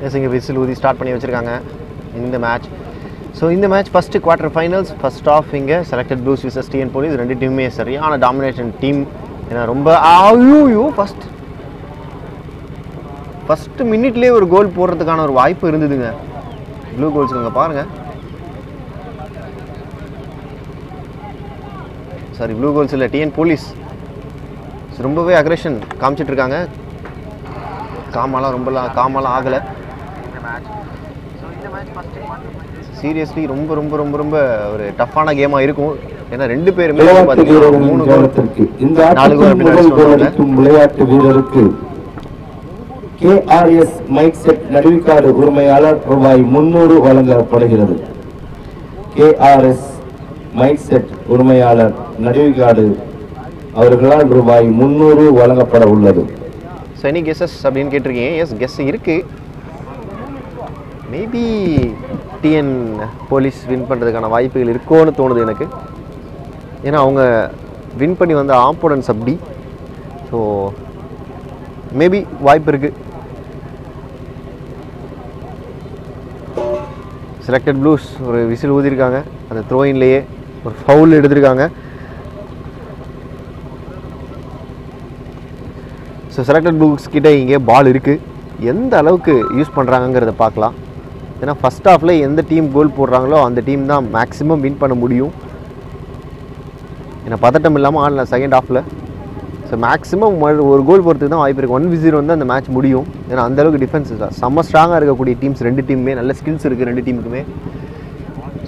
S இங்கே whistle ஊதி start பண்ணி வச்சுருக்காங்க இந்த மேட்ச். ஸோ இந்த match first quarter finals first of இங்கே selected blues versus TN police. ரெண்டு டீமுமே சரியான டாமினேஷன் டீம். ஏன்னா ரொம்ப ஐயோ ஃபஸ்ட்டு மினிட்லேயே ஒரு கோல் போடுறதுக்கான ஒரு வாய்ப்பு இருந்ததுங்க ப்ளூ கோல்ஸுங்க. பாருங்கள், சாரி ப்ளூ கோல்ஸ் இல்லை, டிஎன் போலீஸ் ரொம்பவே அக்ரெஷன் காமிச்சிட்ருக்காங்க. காமெல்லாம் ஆகலை. சீரியஸ்லி ரொம்ப ரொம்ப ரொம்ப ரொம்ப ஒரு டஃப்பான கேமாக இருக்கும். ஏன்னா ரெண்டு பேருமே 3 கோல் 4 கோல் அப்படின்னு விளையாட்டு வீரருக்கு KRS மைக் செட் நடுவிக்காடு உரிமையாளர் ரூபாய் 300 வழங்கப்படுகிறது. KRS மைக் செட் உரிமையாளர் நடுவிக்காடு அவர்களால் ரூபாய் 300 வழங்கப்பட உள்ளது. ஸோ எனி கெஸஸ் அப்படின்னு கேட்டிருக்கீங்க. எஸ் கெஸ் இருக்குது. மேபி டிஎன் போலீஸ் வின் பண்ணுறதுக்கான வாய்ப்புகள் இருக்கோன்னு தோணுது எனக்கு. ஏன்னா அவங்க வின் பண்ணி வந்த ஆப்போனன்ஸ் அப்படி. ஸோ மேபி வாய்ப்பு இருக்குது. செலக்டட் ப்ளூஸ் ஒரு விசில் ஊதிருக்காங்க. அந்த த்ரோயின்லேயே ஒரு ஃபவுல் எடுத்திருக்காங்க. ஸோ செலக்டட் ப்ளூஸ் கிட்டே இங்கே பால் இருக்குது. எந்த அளவுக்கு யூஸ் பண்ணுறாங்கங்கிறத பார்க்கலாம். ஏன்னா ஃபஸ்ட் ஹாஃபில் எந்த டீம் கோல் போடுறாங்களோ அந்த டீம் தான் மேக்ஸிமம் வின் பண்ண முடியும். ஏன்னா பதட்டம் இல்லாமல் ஆடலாம் செகண்ட் ஹாஃபில். ஸோ மேக்ஸிமம் ஒரு கோல் போகிறதுக்கு தான் வாய்ப்பு இருக்குது. 1-0 வந்து அந்த மேட்ச் முடியும். ஏன்னா அந்தளவுக்கு டிஃபென்ஸ் செம்ம ஸ்ட்ராங்காக இருக்கக்கூடிய டீம்ஸ் ரெண்டு டீமுமே. நல்ல ஸ்கில்ஸ் இருக்குது ரெண்டு டீமுக்குமே.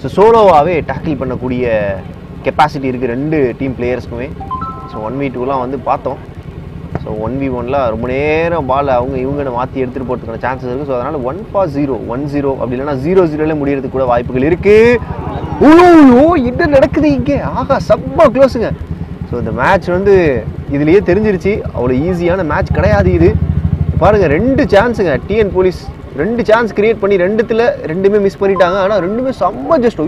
ஸோ சோலோவாகவே டேக்கிள் பண்ணக்கூடிய கெப்பாசிட்டி இருக்குது ரெண்டு டீம் பிளேயர்ஸ்க்குமே. ஸோ 1v2லாம் வந்து பார்த்தோம். ஸோ 1v1லாம் ரொம்ப நேரம் பால் இவங்க மாற்றி எடுத்துகிட்டு போகிறதுக்கான சான்சஸ் இருக்குது. ஸோ அதனால் 1-0 1-0 அப்படி இல்லைனா 0-0ல முடியறதுக்கு கூட வாய்ப்புகள் இருக்குது. என்ன நடக்குது இங்கே? ஆகா செம்ம க்ளோஸுங்க. ஸோ இந்த மேட்ச் வந்து இதுலேயே தெரிஞ்சிருச்சு அவ்வளோ ஈஸியான மேட்ச் கிடையாது இது. பாருங்கள், 2 சான்ஸுங்க. டிஎன் போலீஸ் 2 சான்ஸ் கிரியேட் பண்ணி ரெண்டுமே மிஸ் பண்ணிட்டாங்க. ஆனால் ரெண்டுமே செம்ம ஜஸ்ட்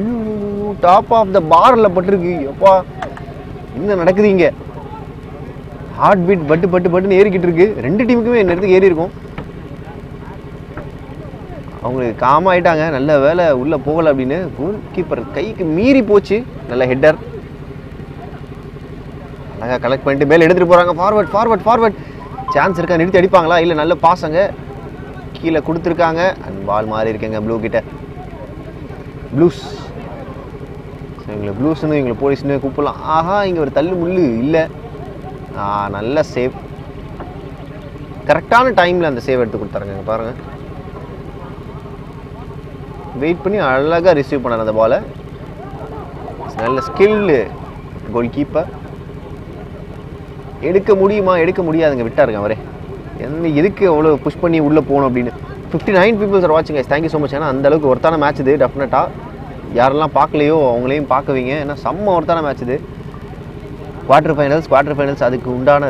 டாப் ஆஃப் த பாரில் பட்டிருக்கு. எப்பா என்ன நடக்குது இங்கே? ஹார்ட் பீட் பட்டுன்னு ஏறிக்கிட்டு இருக்கு. ரெண்டு டீமுக்குமே என்ன இடத்துக்கு ஏறி இருக்கும். அவங்களுக்கு காமாக ஆகிட்டாங்க. நல்ல வேலை உள்ளே போகலை அப்படின்னு. கோல் கீப்பர் கைக்கு மீறி போச்சு. நல்ல ஹெட்டர் அழகாக கலெக்ட் பண்ணிட்டு மேலே எடுத்துகிட்டு போகிறாங்க. ஃபார்வர்ட் சான்ஸ் இருக்கா? நிறுத்தி அடிப்பாங்களா? இல்லை நல்ல பாசங்க கீழே கொடுத்துருக்காங்க. அண்ட் பால் மாறி இருக்குங்க ப்ளூ கிட்ட. ப்ளூஸ் இவங்களை ப்ளூஸ்ன்னு இவங்களை போலீஸ்ன்னு கூப்பிடலாம். ஆஹா இங்கே ஒரு தள்ளு முள்ளு இல்லை. நல்ல சேவ். கரெக்டான டைமில் அந்த சேவ் எடுத்து கொடுத்தாருங்க. பாருங்கள், வெயிட் பண்ணி அழகாக ரிசீவ் பண்ணார் அந்த பாலை. நல்ல ஸ்கில்லு கோல் கீப்பர். எடுக்க முடியுமா? எடுக்க முடியாதுங்க, விட்டாருங்க அவரே. எதுக்கு அவ்வளோ புஷ் பண்ணி உள்ளே போகணும் அப்படின்னு. 59 பீப்புள்ஸ் ஆர் வாட்சிங் கைஸ். Thank you so much. ஏன்னா அந்தளவுக்கு ஒருத்தான மேட்ச் இது. டெஃபினட்டாக யாரெல்லாம் பார்க்கலையோ அவங்களையும் பார்க்க வைங்க. ஏன்னா செம்ம ஒருத்தான மேட்ச் இது. குவார்டர் ஃபைனல்ஸ் அதுக்கு உண்டான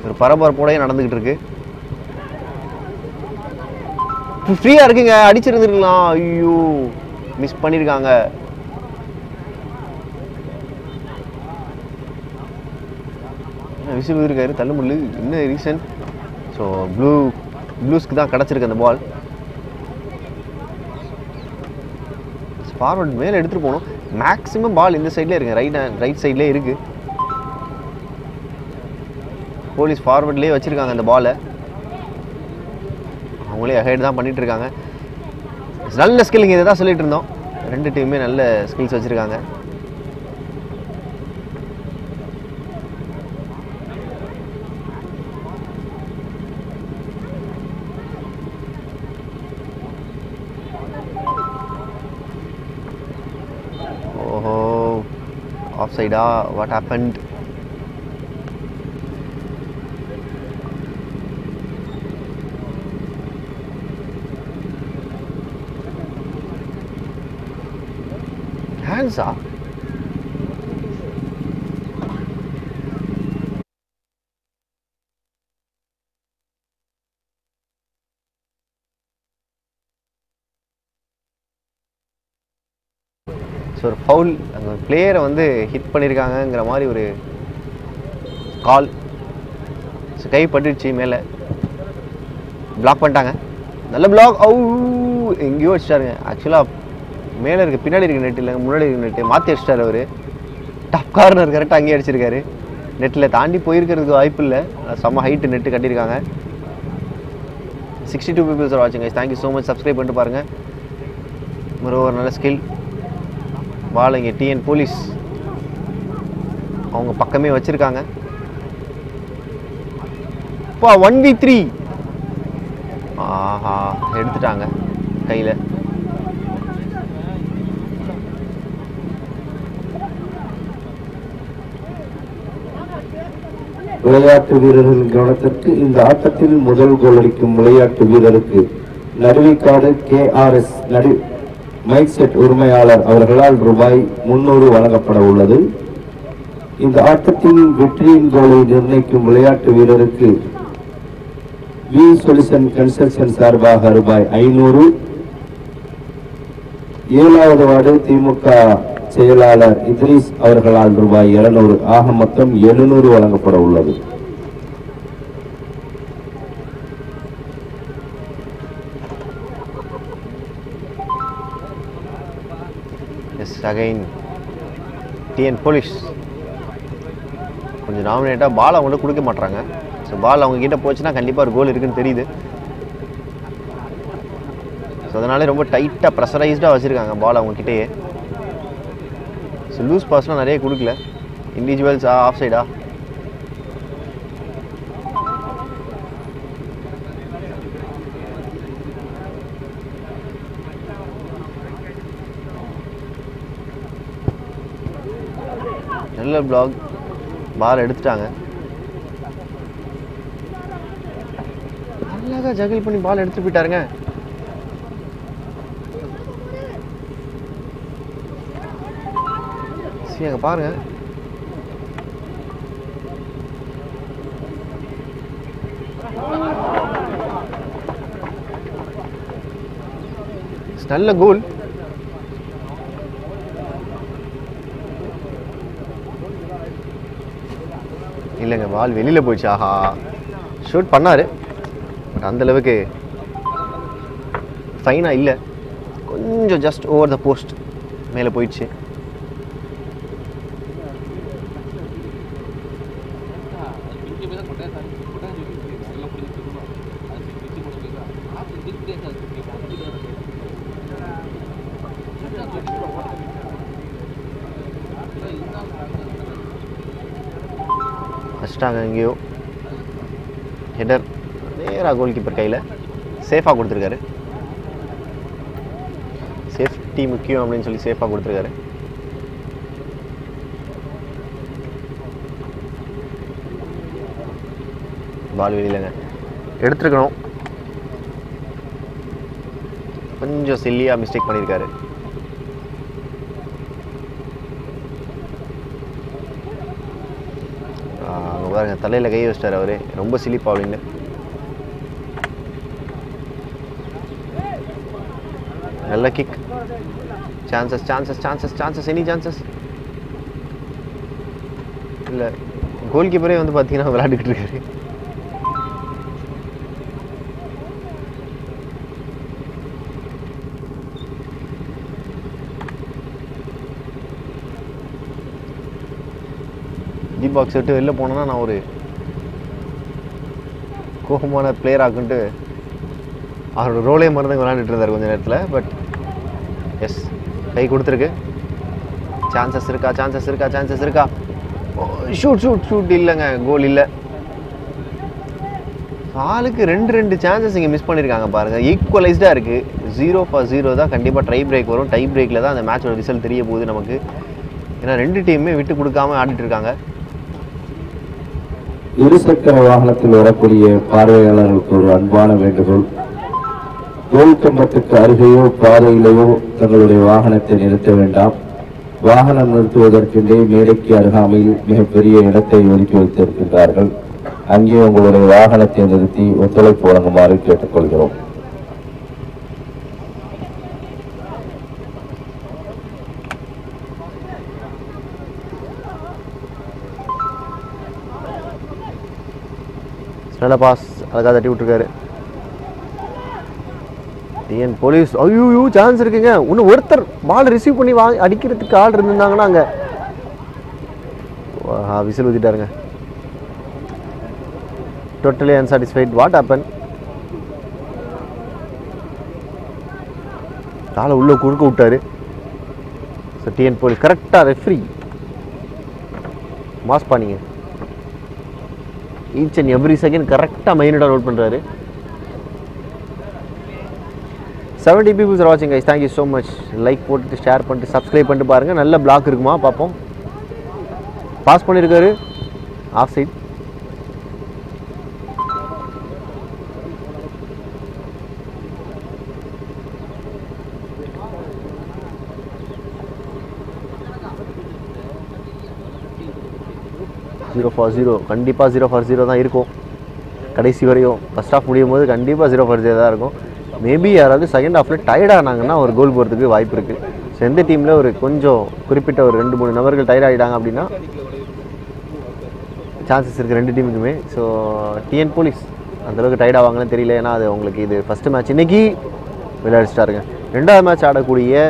ஒரு பரபரப்போடையே நடந்துக்கிட்டு இருக்கு. ஃப்ரீயாக இருக்குங்க, அடிச்சிருந்துருக்கலாம். ஐயோ மிஸ் பண்ணியிருக்காங்க. விசில் இருக்காரு தள்ளுமுள்ளு. என்ன ரீசன்? ஸோ ப்ளூஸ்க்கு தான் கிடச்சிருக்கு அந்த பால். ஃபார்வர்ட் மேலே எடுத்துகிட்டு போகணும். மேக்ஸிமம் பால் இந்த சைட்லேயே இருக்குங்க, ரைட் சைட்லேயே இருக்குது. போலீஸ் ஃபார்வர்ட்லேயே வச்சுருக்காங்க அந்த பாலை. அவங்களே அஹெட் தான் பண்ணிகிட்டு இருக்காங்க. நல்ல ஸ்கில்லிங் இதை தான் சொல்லிட்டு இருந்தோம். ரெண்டு டீமுமே நல்ல ஸ்கில்ஸ் வச்சுருக்காங்க. Offside, what happened? Hands up. So ஒரு ஃபவுல் அந்த பிளேயரை வந்து ஹிட் பண்ணியிருக்காங்கங்கிற மாதிரி ஒரு கால். ஸோ கை பட்டுடுச்சு, மேலே பிளாக் பண்ணிட்டாங்க. நல்ல பிளாக். ஓ எங்கேயோ அடிச்சிட்டாருங்க. ஆக்சுவலாக மேலே இருக்க பின்னாடி இருக்க நெட் இல்லைங்க, முன்னாடி இருக்க நெட்டு மாற்றி அடிச்சிட்டாரு அவர். டாப் கார்னர் கரெக்டாக அங்கேயே அடிச்சிருக்காரு. நெட்டில் தாண்டி போயிருக்கிறதுக்கு வாய்ப்பு இல்லை. செம்ம ஹைட்டு நெட்டு கட்டியிருக்காங்க. 62 பீப்புள்ஸ் வாட்சிங் guys. Thank you so much. Subscribe பண்ணிட்டு பாருங்கள். ஒரு நல்ல ஸ்கில் பால். இங்கே டிஎன் போலீஸ் அவங்க பக்கமே வச்சுருக்காங்க. இப்போ 1v3 ஆஹா எடுத்துட்டாங்க கையில். விளையாட்டு வீரர்களின் கவனத்திற்கு, இந்த ஆட்டத்தில் முதல் கோல் அடிக்கும் விளையாட்டு வீரருக்கு நடுவிக்காடு KRS மைக் செட் உரிமையாளர் அவர்களால் ரூபாய் 300 வழங்கப்பட உள்ளது. இந்த ஆட்டத்தின் வெற்றியின் கோலை நிர்ணயிக்கும் விளையாட்டு வீரருக்கு வி சொல்யூஷன் கன்ஸ்ட்ரக்ஷன் சார்பாக ரூபாய் 500. 7வது வார்டு திமுக செயலாளர் இத்ரீஸ் அவர்களால் ரூபாய் 200 ஆக மொத்தம் 700 வழங்கப்பட உள்ளது. அகைன் டிஎன் போலீஸ் கொஞ்சம் நாமினேட்டாக பால் அவங்கள்ட்ட கொடுக்க மாட்டாங்க. ஸோ பால் அவங்க கிட்ட போச்சுன்னா கண்டிப்பாக ஒரு கோல் இருக்குன்னு தெரியுது. ஸோ அதனால ரொம்ப டைட்டாக ப்ரெஷரைஸ்டாக வச்சுருக்காங்க பால் அவங்கக்கிட்டேயே. ஸோ லூஸ் பாஸ்லாம் நிறைய கொடுக்கல. இண்டிவிஜுவல்ஸ் ஆஃப் சைடா நல்ல பிளாக். பால் எடுத்துட்டாங்க. அழகா ஜகிள் பண்ணி பால் எடுத்துட்டு போயிட்டாருங்க. சரி அங்கே பாருங்க. நல்ல கோல். இல்லைங்க பால் வெளியில் போயிடுச்சு. ஆஹா ஷூட் பண்ணார். பட் அந்தளவுக்கு ஃபைனாக இல்லை. கொஞ்சம் ஜஸ்ட் ஓவர் த போஸ்ட் மேலே போயிடுச்சு. வச்சிட்டாங்க எங்கேயோ. ஹெடர் நேராக கோல் கீப்பர் கையில் சேஃபாக கொடுத்துருக்காரு. சேஃப்டி முக்கியம் அப்படின்னு சொல்லி சேஃபாக கொடுத்துருக்காரு. பால் வெளியிலங்க எடுத்துருக்கணும். கொஞ்சம் சில்லியாக மிஸ்டேக் பண்ணியிருக்காரு. பாருங்க தலையில் கை வச்சிட்டார் அவரு. ரொம்ப சிலிப்பா அப்படின்னு. நல்ல kick. Chances chances chances chances any chances இல்லை. கோல் கீப்பரே வந்து பார்த்தீங்கன்னா விளையாண்டுக்கிட்டு இருக்காரு. டி பாக்ஸ் விட்டு வெளில போனோன்னா நான் ஒரு கோபமான பிளேயர் ஆகுன்ட்டு அவரோட ரோலே மறந்து விளையாண்டுட்டு இருந்தார் கொஞ்சம் நேரத்தில். பட் எஸ் கை கொடுத்துருக்கு. சான்சஸ் இருக்கா சான்சஸ் இருக்கா சான்சஸ் இருக்கா? ஷூட் ஷூட் ஷூட் இல்லைங்க, கோல் இல்லை. ஆளுக்கு ரெண்டு சான்சஸ் இங்கே மிஸ் பண்ணியிருக்காங்க பாருங்கள். ஈக்குவலைஸ்டாக இருக்குது. 0-0 தான். கண்டிப்பாக ட்ரை பிரேக் வரும். டை பிரேக்கில் தான் அந்த மேட்சோட ரிசல்ட் தெரிய போகுது நமக்கு. ஏன்னா ரெண்டு டீமுமே விட்டு கொடுக்காம ஆடிட்டு இருக்காங்க. இருசக்கர வாகனத்தில் வரக்கூடிய பார்வையாளர்களுக்கு ஒரு அன்பான வேண்டுகோள். கோல் கம்பத்துக்கு அருகேயோ பாதையிலேயோ தங்களுடைய வாகனத்தை நிறுத்த வேண்டாம். வாகனம் நிறுத்துவதற்கென்றே மேடைக்கு அருகாமையில் மிகப்பெரிய இடத்தை ஒதுக்கி வைத்திருக்கின்றார்கள். அங்கே உங்களுடைய வாகனத்தை நிறுத்தி ஒத்துழைப்பு வழங்குமாறு கேட்டுக்கொள்கிறோம். நல்ல பாஸ் அழகாக தட்டி விட்டுருக்காரு. டிஎன் போலீஸ் ஐயோ சான்ஸ் இருக்குங்க. இன்னும் ஒருத்தர் பால் ரிசீவ் பண்ணி அடிக்கிறதுக்கு ஆள் இருந்திருந்தாங்கன்னா அங்கே விசில் ஊற்றிட்டாருங்க. Totally unsatisfied. What happen? காலை உள்ளே குறுக்க விட்டாரு. ஸோ டிஎன் போலீஸ் கரெக்டாக ரெஃப்ரி மாஸ் பண்ணிங்க ஈச் அண்ட் எவ்ரி செகண்ட் கரெக்டாக மைனட்டாக நோட் பண்ணுறாரு. 70 people are watching guys. Thank you so much. Like போட்டுட்டு ஷேர் பண்ணிட்டு சப்ஸ்கிரைப் பண்ணிட்டு பாருங்கள். நல்ல பிளாக் இருக்குமா பார்ப்போம். பாஸ் பண்ணியிருக்காரு off side. Zero for zero. கண்டிப்பாக 0-0 தான் இருக்கும் கடைசி வரையும். ஃபஸ்ட் ஆஃப் முடியும் போது கண்டிப்பாக 0-0 தான் இருக்கும். மேபி யாராவது செகண்ட் ஹாஃபில் டயர்டானாங்கன்னா ஒரு கோல் போகிறதுக்கு வாய்ப்பு இருக்குது. ஸோ எந்த டீமில் ஒரு கொஞ்சம் குறிப்பிட்ட ஒரு 2-3 நபர்கள் டயர்ட் ஆகிட்டாங்க அப்படின்னா சான்சஸ் இருக்குது ரெண்டு டீமுக்குமே. ஸோ டிஎன் போலீஸ் அந்தளவுக்கு டயர்ட் ஆவாங்கன்னு தெரியல. ஏன்னா அது உங்களுக்கு இது ஃபஸ்ட்டு மேட்ச் இன்றைக்கி விளையாடிச்சிட்டாருங்க. ரெண்டாவது மேட்ச் ஆடக்கூடிய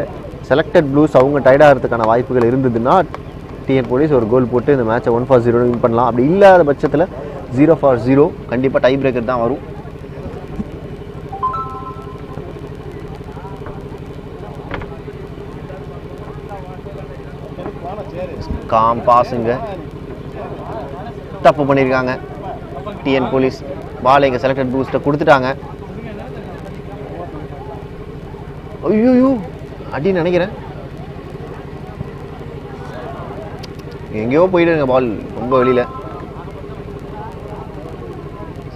செலக்டட் ப்ளூஸ் அவங்க டயர்ட் ஆகிறதுக்கான வாய்ப்புகள் இருந்ததுன்னா டிஎன் போலீஸ் ஒரு கோல் போட்டு இந்த மேட்சை 1-0 வின் பண்ணலாம். அப்படி இல்லாத பட்சத்தில் 0-0 கண்டிப்பாக டை பிரேக்கர் தான் வரும். காம் பாஸுங்க தப்பு பண்ணியிருக்காங்க டிஎன் போலீஸ். பால் எங்கள் செலக்டட் ப்ளூஸ்ட்டை கொடுத்துட்டாங்க. ஐயோ அடின்னு நினைக்கிறேன். எங்கேயோ போயிடுங்க பால் ரொம்ப வெளியில்.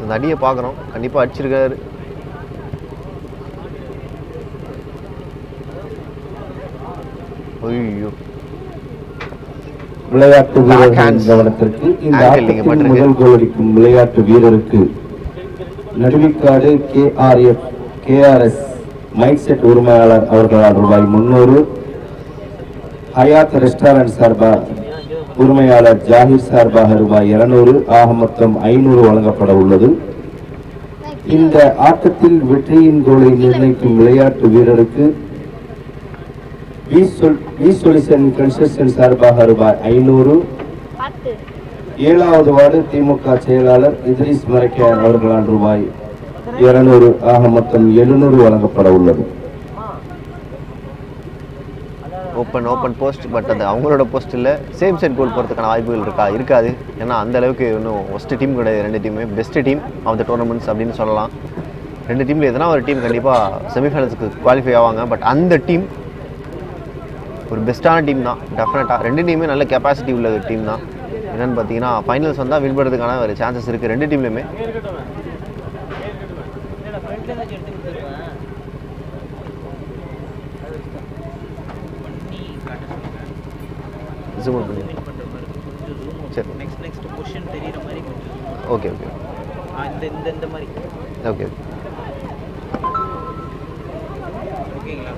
அந்த அடியை பார்க்குறோம். கண்டிப்பாக அடிச்சிருக்காரு. ஐயோ விளையாட்டு வீரர்களின் கவனத்திற்கு இந்த ஆட்டத்தின் முதல் கோல் அடிக்கும் விளையாட்டு வீரருக்கு நடுவிக்காடு கேஆர்எஸ் மைக் செட் உரிமையாளர் அவர்களால் ரூபாய் 300, ஹயாத் ரெஸ்டாரண்ட் சார்பாக உரிமையாளர் ஜாகிர் சார்பாக ரூபாய் 200 ஆக மொத்தம் 500 வழங்கப்பட உள்ளது. இந்த ஆட்டத்தில் வெற்றியின் கோலை நிர்ணயிக்கும் விளையாட்டு வீரருக்கு வி சொல்யூஷன் கன்ஸ்ட்ரக்ஷன் சார்பாக ரூபாய் 500, 7வது வார்டு திமுக செயலாளர் இத்ரிஸ் மரைக்கார் அவர்களால் ரூபாய் 200 ஆக மொத்தம் 700 வழங்கப்பட உள்ளது. Open post. பட் அது அவங்களோட போஸ்ட் இல்லை. சேம் செட் கோல் போகிறதுக்கான வாய்ப்புகள் இருக்காது. ஏன்னா அந்த அளவுக்கு இன்னும் ஒஸ்ட் டீம் கிடையாது. ரெண்டு டீமுமே best team of the tournaments அப்படின்னு சொல்லலாம். ரெண்டு டீமில் எதனா ஒரு டீம் கண்டிப்பாக செமிஃபைனல்ஸுக்கு குவாலிஃபை ஆவாங்க. பட் அந்த டீம் ஒரு பெஸ்ட்டான டீம் தான் டெஃபினட்டாக. ரெண்டு டீமுமே நல்ல கெப்பாசிட்டி உள்ள ஒரு டீம் தான். என்னென்னு பார்த்தீங்கன்னா ஃபைனல்ஸ் வந்தால் வின் பண்ணுறதுக்கான ஒரு சான்சஸ் இருக்குது ரெண்டு டீம்லையுமே. ஜூம் பண்ணி சரி நெக்ஸ்ட் क्वेश्चन தெரியுற மாதிரி கொஞ்சம் ஓகே இந்த மாதிரி ஓகே ஓகேங்களா.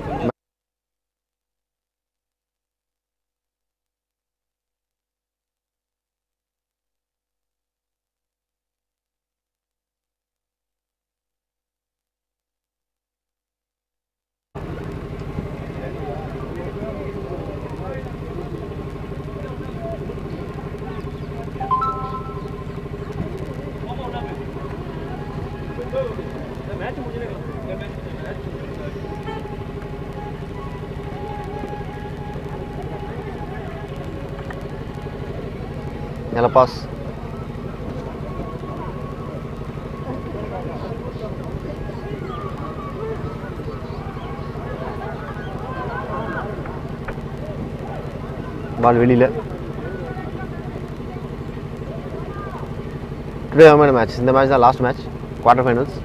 நல்ல பாஸ். பால் வெளியில். Today match. இந்த மேட்ச் தான் லாஸ்ட் மேட்ச் குவார்டர் ஃபைனல்ஸ்.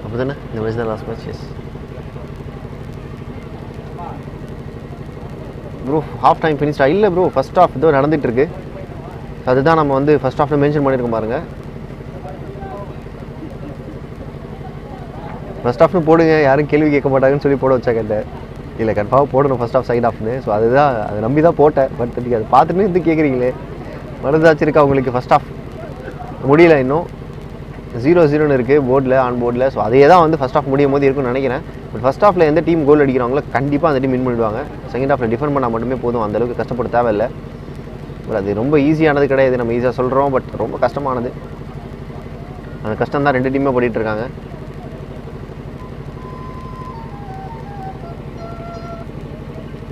அப்போ தானே இந்த மேட்ச் தான் last match. Yes bro half time ஃபினிஷ்டா? இல்லை ப்ரோ ஃபஸ்ட் ஆஃப் இதோ நடந்துகிட்ருக்கு. அதுதான் நம்ம வந்து ஃபஸ்ட் ஆஃபில் மென்ஷன் பண்ணியிருக்கோம் பாருங்கள். ஃபஸ்ட் ஆஃப்னு போடுங்க, யாரும் கேள்வி கேட்க மாட்டாங்கன்னு சொல்லி போட வச்சா கேட்டேன். இல்லை கன்ஃபார்மாக போடணும் ஃபஸ்ட் ஆஃப் செகண்ட் ஆஃப்னு. ஸோ அதுதான் அதை நம்பி தான் போட்டேன். பட் நீங்கள் அதை பார்த்துட்டு இது கேட்குறீங்களே மனதாச்சு இருக்கா உங்களுக்கு? ஃபஸ்ட் ஆஃப் முடியல இன்னும். 0-0 இருக்குது போர்டில், ஆன் போர்டில். ஸோ அதே தான் வந்து ஃபஸ்ட் ஆஃப் முடியும் போது இருக்குன்னு நினைக்கிறேன். பட் ஃபஸ்ட் ஆஃபில் எந்த டீம் கோல் அடிக்கிறாங்களோ கண்டிப்பாக அந்த டீம் வின் பண்ணிடுவாங்க. செகண்ட் ஆஃபில் டிஃபெண்ட் பண்ணால் மட்டுமே போதும், அந்தளவுக்கு கஷ்டப்பட தேவையில்லை. பட் அது ரொம்ப ஈஸியானது கிடையாது, நம்ம ஈஸியாக சொல்கிறோம், பட் ரொம்ப கஷ்டமானது. அந்த கஷ்டம் தான் 2 டீமே பண்ணிகிட்ருக்காங்க.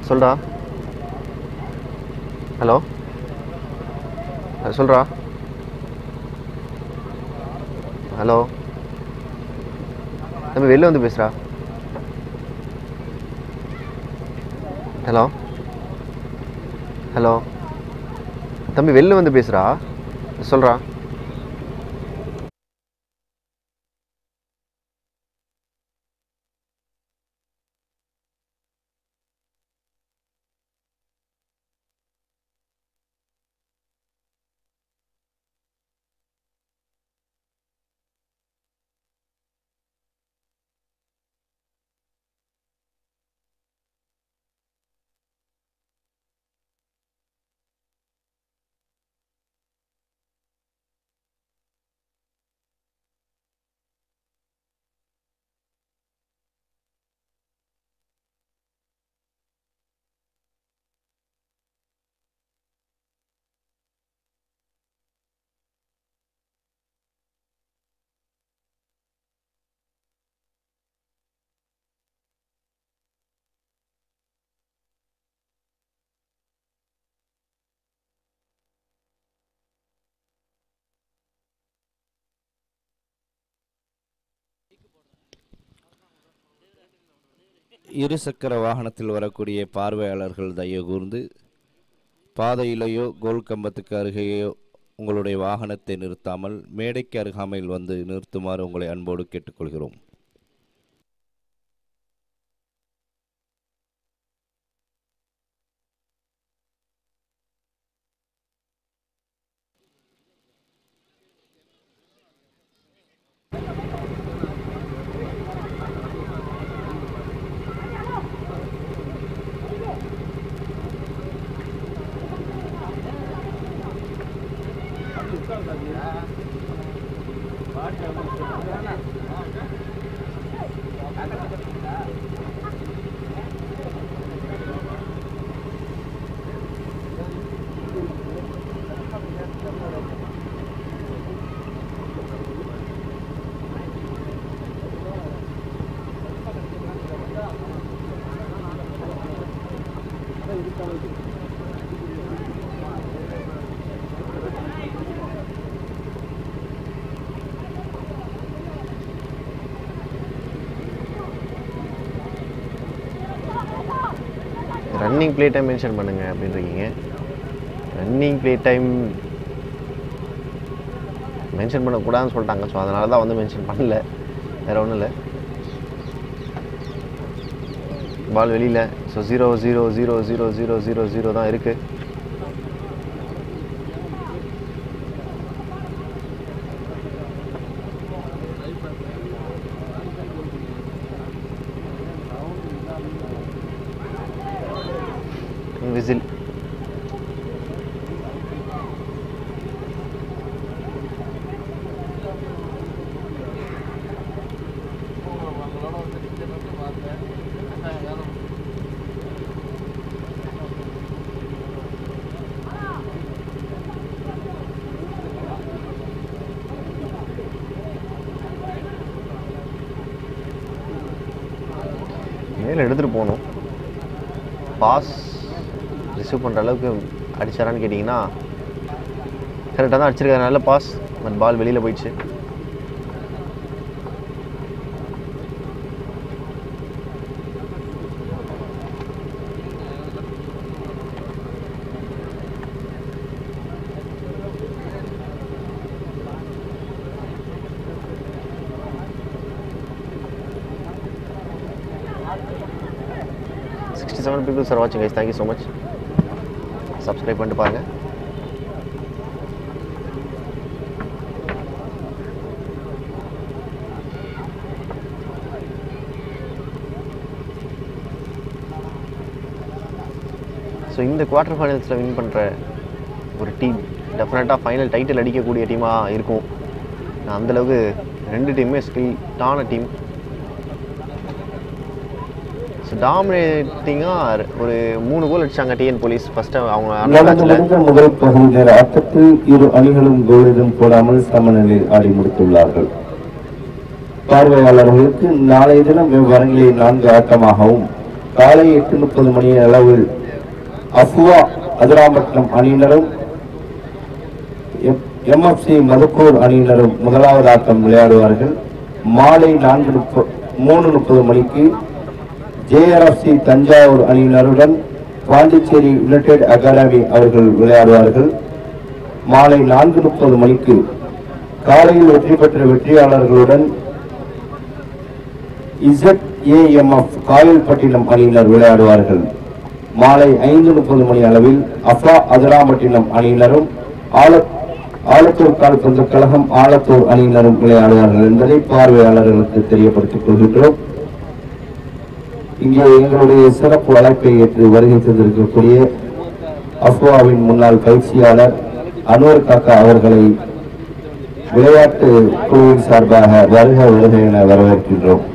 சொல்கிறா ஹலோ சொல்கிறா ஹலோ நம்ம வெளில வந்து பேசுகிறா. ஹலோ ஹலோ தம்பி வெளில வந்து பேசுகிறா, சொல்கிறா. இருசக்கர வாகனத்தில் வரக்கூடிய பார்வையாளர்கள் தயவு கூர்ந்து பாதையிலேயோ கோல் கம்பத்துக்கு அருகேயோ உங்களுடைய வாகனத்தை நிறுத்தாமல் மேடைக்கு அருகாமையில் வந்து நிறுத்துமாறு உங்களை அன்போடு கேட்டுக்கொள்கிறோம். ரன்னிங் ப்ளே டைம் மென்ஷன் பண்ணுங்கள் அப்படின்றீங்க. ரன்னிங் ப்ளே டைம் மென்ஷன் பண்ணக்கூடாதுன்னு சொல்லிட்டாங்க. ஸோ அதனால தான் வந்து மென்ஷன் பண்ணல, வேறு ஒன்றும் இல்லை. பால் வெளியில். ஸோ 0-0-0-0-0-0-0 தான் இருக்குது. விசில். மேலே எடுத்துகிட்டு போகணும். பாஸ் ரிசீவ் பண்ணுற அளவுக்கு அடிச்சாரான்னு கேட்டிங்கன்னா கரெக்டாக தான் அடிச்சிருக்காரு. நல்ல பாஸ், பட் பால் வெளியில் போயிடுச்சு. people are watching guys, thank you so much. Subscribe பண்ணிட்டு பாருங்க. ஸோ இந்த குவார்டர் ஃபைனல்ஸில் வின் பண்ணுற ஒரு டீம் டெஃபினட்டாக ஃபைனல் டைட்டில் அடிக்கக்கூடிய டீமாக இருக்கும். அந்தளவுக்கு ரெண்டு டீமுமே ஸ்கில்டான டீம். ஸோ டாமினேட்டிங்காக ஒரு 3 கோல் அடிச்சாங்க டிஎன் போலீஸ் ஃபஸ்ட்டு அவங்க நடந்து முடிந்த முதல் பகுதி நேர ஆட்டத்தில் இரு அணிகளும் கோல் எதுவும் போடாமல் சமநிலையில் ஆடி முடித்துள்ளார்கள். பார்வையாளர்களுக்கு நாளைய தினம் வெவ்வேறு 4 ஆட்டமாகவும் காலை 8:30 மணி அளவில் அஃப்வா அதிராம்பட்டினம் அணியினரும் எம்எஃப்சி மதுக்கூர் அணியினரும் முதலாவது ஆட்டம் விளையாடுவார்கள். மாலை 3:30 மணிக்கு ஜேஆர்எஃப்சி தஞ்சாவூர் அணியினருடன் பாண்டிச்சேரி யுனைடெட் அகாடமி அவர்கள் விளையாடுவார்கள். மாலை 4:30 மணிக்கு காலையில் வெற்றி பெற்ற வெற்றியாளர்களுடன் ZAMF காயல்பட்டினம் அணியினர் விளையாடுவார்கள். மாலை 5:30 மணி அளவில் அஃபா அதிராம்பட்டினம் அணியினரும் ஆலத்தூர் கால்பந்து கழகம் ஆலத்தூர் அணியினரும் விளையாடுவார்கள் என்பதை பார்வையாளர்களுக்கு தெரியப்படுத்திக் கொள்கின்றோம். இங்கே எங்களுடைய சிறப்பு அழைப்பை ஏற்று வருகை தந்திருக்கக்கூடிய அஃப்வாவின் முன்னாள் பயிற்சியாளர் அன்வர் காக்கா அவர்களை விளையாட்டு குழுவின் சார்பாக வருக என வரவேற்கின்றோம்.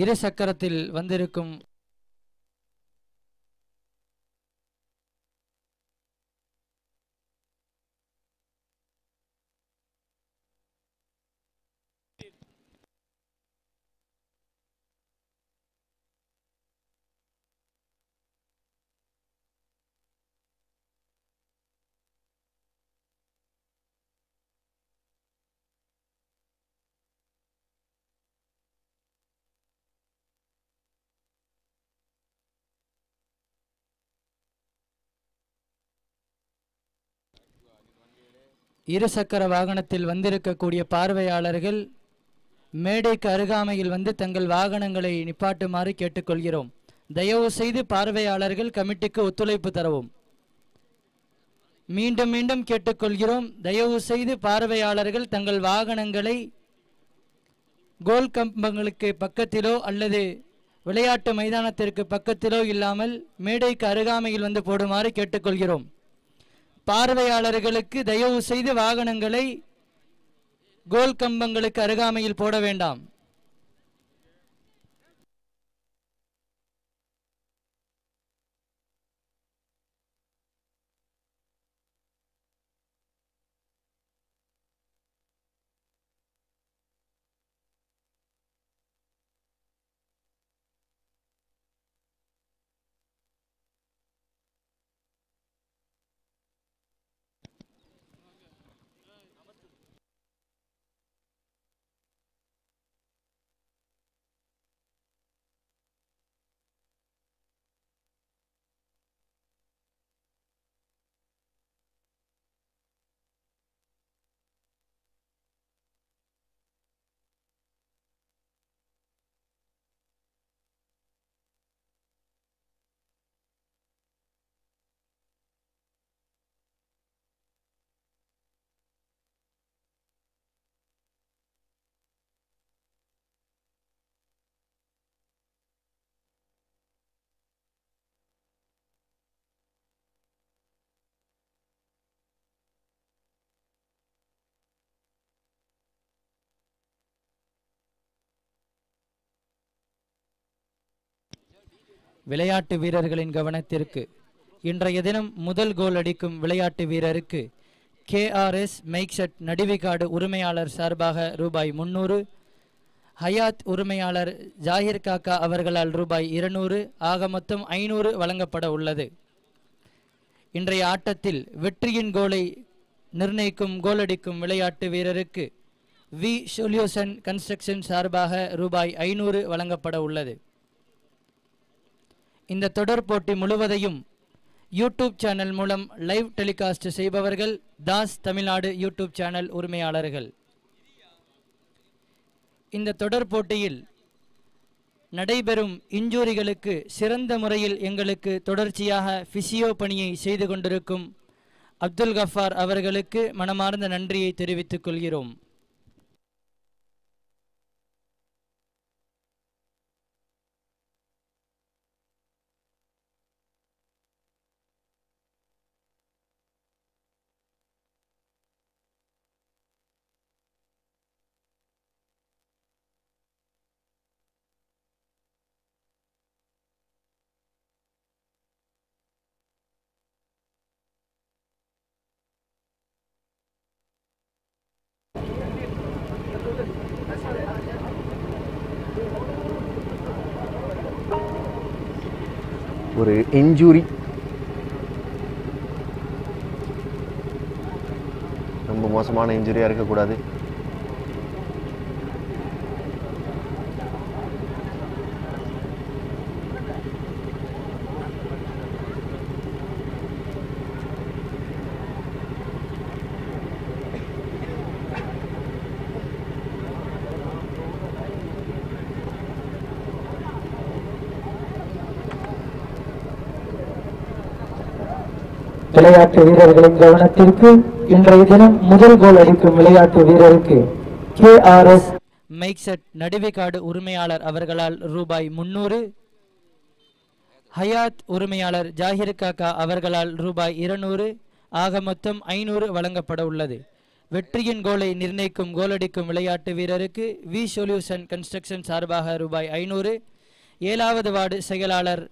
இரு சக்கரத்தில் வந்திருக்கும் இருசக்கர வாகனத்தில் வந்திருக்கக்கூடிய பார்வையாளர்கள் மேடைக்கு அருகாமையில் வந்து தங்கள் வாகனங்களை நிப்பாட்டுமாறு கேட்டுக்கொள்கிறோம். தயவு செய்து பார்வையாளர்கள் கமிட்டிக்கு ஒத்துழைப்பு தரவும். மீண்டும் மீண்டும் கேட்டுக்கொள்கிறோம். தயவு செய்து பார்வையாளர்கள் தங்கள் வாகனங்களை கோல் கம்பங்களுக்கு பக்கத்திலோ அல்லது விளையாட்டு மைதானத்திற்கு பக்கத்திலோ இல்லாமல் மேடைக்கு அருகாமையில் வந்து போடுமாறு கேட்டுக்கொள்கிறோம். பார்வையாளர்களுக்கு தயவு செய்து வாகனங்களை கோல் கம்பங்களுக்கு அருகாமையில் போட வேண்டாம். விளையாட்டு வீரர்களின் கவனத்திற்கு, இன்றைய தினம் முதல் கோல் அடிக்கும் விளையாட்டு வீரருக்கு KRS மைக்செட் நடுவிக்காடு உரிமையாளர் சார்பாக ரூபாய் 300, ஹயாத் உரிமையாளர் ஜாகிர் காக்கா அவர்களால் ரூபாய் 200, ஆக மொத்தம் 500 வழங்கப்பட உள்ளது. இன்றைய ஆட்டத்தில் வெற்றியின் கோலை நிர்ணயிக்கும் கோலடிக்கும் விளையாட்டு வீரருக்கு வி சொல்யூஷன் கன்ஸ்ட்ரக்ஷன் சார்பாக ரூபாய் 500 வழங்கப்பட உள்ளது. இந்த தொடர் போட்டி முழுவதையும் யூடியூப் சேனல் மூலம் லைவ் டெலிகாஸ்ட் செய்பவர்கள் தாஸ் தமிழ்நாடு யூடியூப் சேனல் உரிமையாளர்கள். இந்த தொடர் போட்டியில் நடைபெறும் இன்ஜூரிகளுக்கு சிறந்த முறையில் எங்களுக்கு தொடர்ச்சியாக பிசியோ பணியை செய்து கொண்டிருக்கும் அப்துல் கஃபார் அவர்களுக்கு மனமார்ந்த நன்றியை தெரிவித்துக் கொள்கிறோம். ஒரு இன்ஜூரி, ரொம்ப மோசமான இன்ஜூரியாக இருக்கக்கூடாது. விளையாட்டு வீரர்களின் கவனத்திற்கு, இன்றைய தினம் முதல் கோல் அடிக்கும் விளையாட்டு வீரருக்கு KRS மைக்செட் நடுவிக்காடு உரிமையாளர் அவர்களால் ரூபாய் 300, ஹயாத் உரிமையாளர் ஜாகிர் காக்கா அவர்களால் ரூபாய் 200, ஆக மொத்தம் 500 வழங்கப்பட உள்ளது. வெற்றியின் கோலை நிர்ணயிக்கும் கோலடிக்கும் விளையாட்டு வீரருக்கு வி சொல்யூஷன் கன்ஸ்ட்ரக்ஷன் சார்பாக ரூபாய் 500, 7வது வார்டு செயலாளர்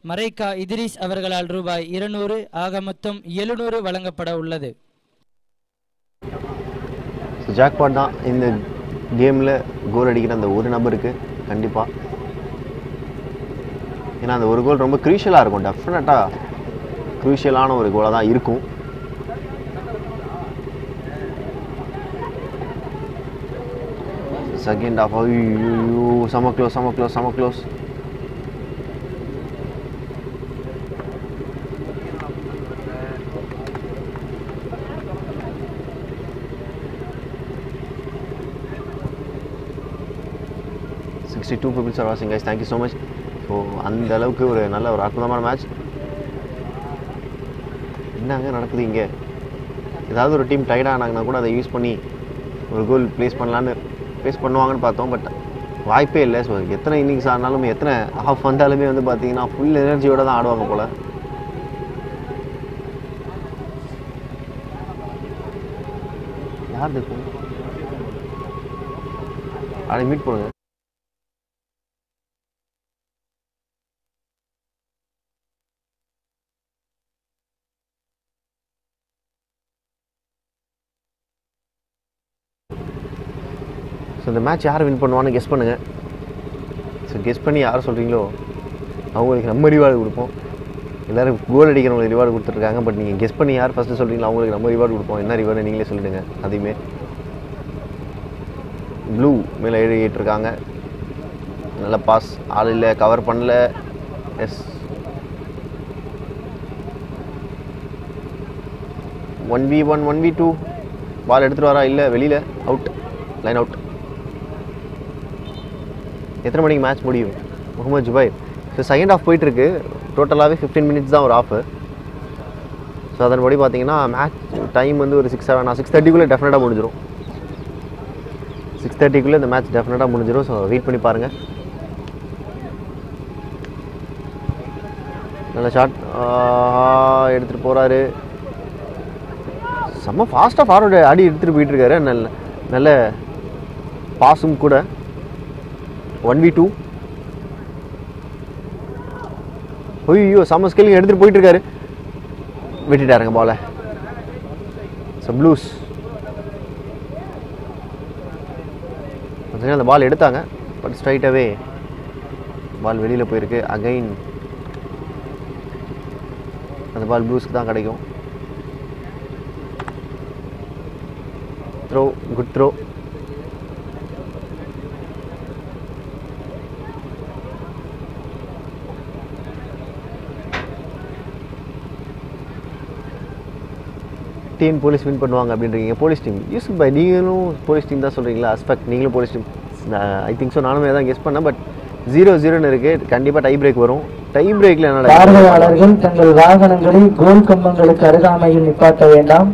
மரைக்கா இத்ரிஸ் அவர்களால் ரூபாய் 200, ஆக மொத்தம் 700 வழங்கப்பட உள்ளது. ஜாக்பாட் தான் இந்த கேமில் கோல் அடிக்கிற அந்த ஒரு நபருக்கு கண்டிப்பாக. ஏன்னா அந்த ஒரு கோல் ரொம்ப க்ரூஷியலாக இருக்கும், டெஃபினட்டாக க்ரூஷியலான ஒரு கோலாக தான் இருக்கும். செகண்ட் ஆஃப், ஐயோ செம க்ளோஸ். 62 பீப்புள்ஸ் ஆர் வாட்சிங் guys, thank you so much. So அந்த அளவுக்கு ஒரு நல்ல ஒரு அற்புதமான மேட்ச். என்னங்க நடக்குது இங்கே? ஏதாவது ஒரு டீம் டைட் ஆனாங்கன்னா கூட அதை யூஸ் பண்ணி ஒரு கோல் ப்ளேஸ் பண்ணுவாங்கன்னு பார்த்தோம். பட் வாய்ப்பே இல்லை. ஸோ எத்தனை இன்னிங்ஸ் ஆனாலும் எத்தனை ஹாஃப் வந்தாலுமே வந்து பார்த்தீங்கன்னா ஃபுல் எனர்ஜியோடு தான் ஆடுவாங்க போல். யார் இருக்கும் அதை மீட் பண்ணுங்க. ஸோ இந்த மேட்ச் யார் வின் பண்ணுவான்னு கெஸ் பண்ணுங்கள். ஸோ கெஸ் பண்ணி யார் சொல்கிறீங்களோ அவங்களுக்கு நம்ம ரிவார்டு கொடுப்போம். எல்லோரும் கோல் அடிக்கிறவங்களுக்கு ரிவார்டு கொடுத்துருக்காங்க. பட் நீங்கள் கெஸ் பண்ணி யார் ஃபஸ்ட்டு சொல்கிறீங்களோ அவங்களுக்கு நம்ம ரிவார்டு கொடுப்போம். என்ன ரிவார்டு நீங்களே சொல்லிடுங்க. அதையுமே ப்ளூ மேலே எழுதிட்டுருக்காங்க. நல்ல பாஸ், ஆள் இல்லை, கவர் பண்ணல. எஸ் 1v1 1v2 பால் எடுத்துகிட்டு வரா? இல்லை, வெளியில் அவுட், லைன் அவுட். எத்தனை மணிக்கு மேட்ச் முடியும்? Mohammed Zubair. So second half போயிட்டுருக்கு. டோட்டலாகவே 15 மினிட்ஸ் தான் ஒரு ஆஃபு. ஸோ அதன்படி பார்த்தீங்கன்னா மேட்ச் டைம் வந்து ஒரு 6:30 டெஃபினட்டாக முடிஞ்சிடும். 6:30 இந்த மேட்ச் டெஃபினட்டாக முடிஞ்சிடும். ஸோ வெயிட் பண்ணி பாருங்கள். நல்ல ஷாட் எடுத்துகிட்டு போகிறாரு. செம்ம ஃபாஸ்ட்டாக ஃபார்வர்டு ஆடி எடுத்துகிட்டு போயிட்டுருக்காரு. நல்ல பாஸும் கூட. 1v2. ஐயோ செம்ம ஸ்கில்லிங் எடுத்துகிட்டு போயிட்டுருக்காரு. விட்டுட்டாருங்க பாலை. ஸோ ப்ளூஸ் அந்த பால் எடுத்தாங்க. பட் ஸ்ட்ரைட்டாகவே பால் வெளியில் போயிருக்கு. அகைன் அந்த பால் ப்ளூஸ்க்கு தான் கிடைக்கும். Throw, good throw. TN police win பண்ணுவாங்க அப்படின்றீங்க. போலீஸ் டீம் யூசுப் பாய், நீங்களும் போலீஸ் டீம் தான் சொல்கிறீங்களா? அஸ்பெக்ட் நீங்களும் police team. I think so, நானுமே தான் கெஸ் பண்ணேன். பட் 0-0 இருக்குது. கண்டிப்பாக டை பிரேக் வரும். டை பிரேக்கில் என்ன? பார்வையாளர்கள் தங்கள் வாகனங்களை கோல் கம்பங்களுக்கு அருகாமையில் நிப்பாட்ட வேண்டாம்.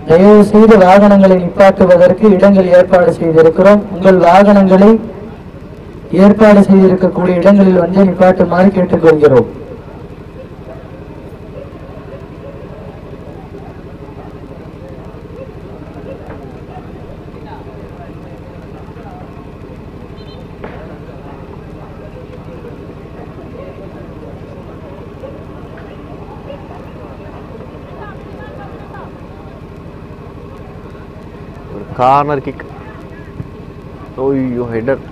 தயவு செய்து வாகனங்களை நிப்பாட்டுவதற்கு இடங்கள் ஏற்பாடு செய்திருக்கிறோம். உங்கள் வாகனங்களை ஏற்பாடு செய்திருக்கக்கூடிய இடங்களில் வந்து நிப்பாட்டுமாறு கேட்டுக்கொள்கிறோம். Corner kick. ஓய்யோ ஹெடர்.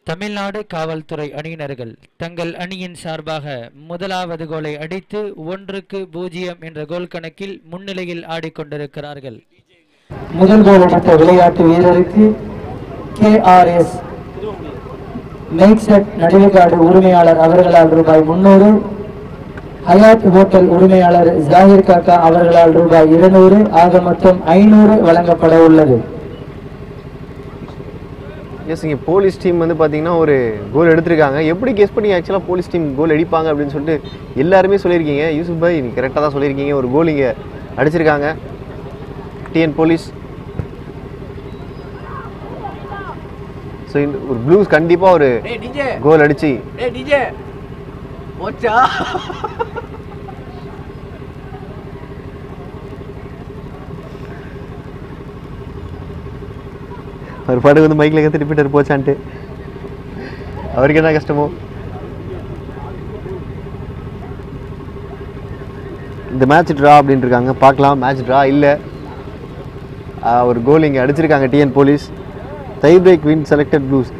தமிழ்நாடு காவல்துறை அணியினர்கள் தங்கள் அணியின் சார்பாக முதலாவது கோலை அடித்து 1-0 என்ற கோல் கணக்கில் முன்னிலையில் ஆடிக்கொண்டிருக்கிறார்கள். முதல் கோல் அடித்த விளையாட்டு வீரருக்கு KRS மேக்செட் நடுவிகாடு உரிமையாளர் அவர்களால் ரூபாய் 300, ஹயாத் ஹோட்டல் உரிமையாளர் ஜாகிர் காக்கா அவர்களால் ரூபாய் 200 ஆக மொத்தம் 500 வழங்கப்பட உள்ளது. எஸ், இங்கே போலீஸ் டீம் வந்து பார்த்தீங்கன்னா ஒரு கோல் எடுத்திருக்காங்க. எப்படி கெஸ் பண்ணி ஆக்சுவலாக போலீஸ் டீம் கோல் அடிப்பாங்க அப்படின்னு சொல்லிட்டு எல்லாருமே சொல்லியிருக்கீங்க. யூசுப் பாய் நீங்கள் கரெக்டாக தான் சொல்லியிருக்கீங்க. ஒரு கோல் இங்கே அடிச்சிருக்காங்க டிஎன் போலீஸ். ஸோ இந்த ஒரு ப்ளூஸ் கண்டிப்பாக ஒரு கோல் அடிச்சு அவர் பாட்டுக்கு வந்து மைக்கில் கற்று ரிப்பீட்டர் போச்சான்ட்டு அவருக்கு என்ன கஷ்டமோ. இந்த மேட்ச் ட்ரா அப்படின்னு இருக்காங்க, பார்க்கலாம். மேட்ச் ட்ரா இல்லை, ஒரு கோல் இங்கே அடிச்சிருக்காங்க TN police. Tie break win selected blues.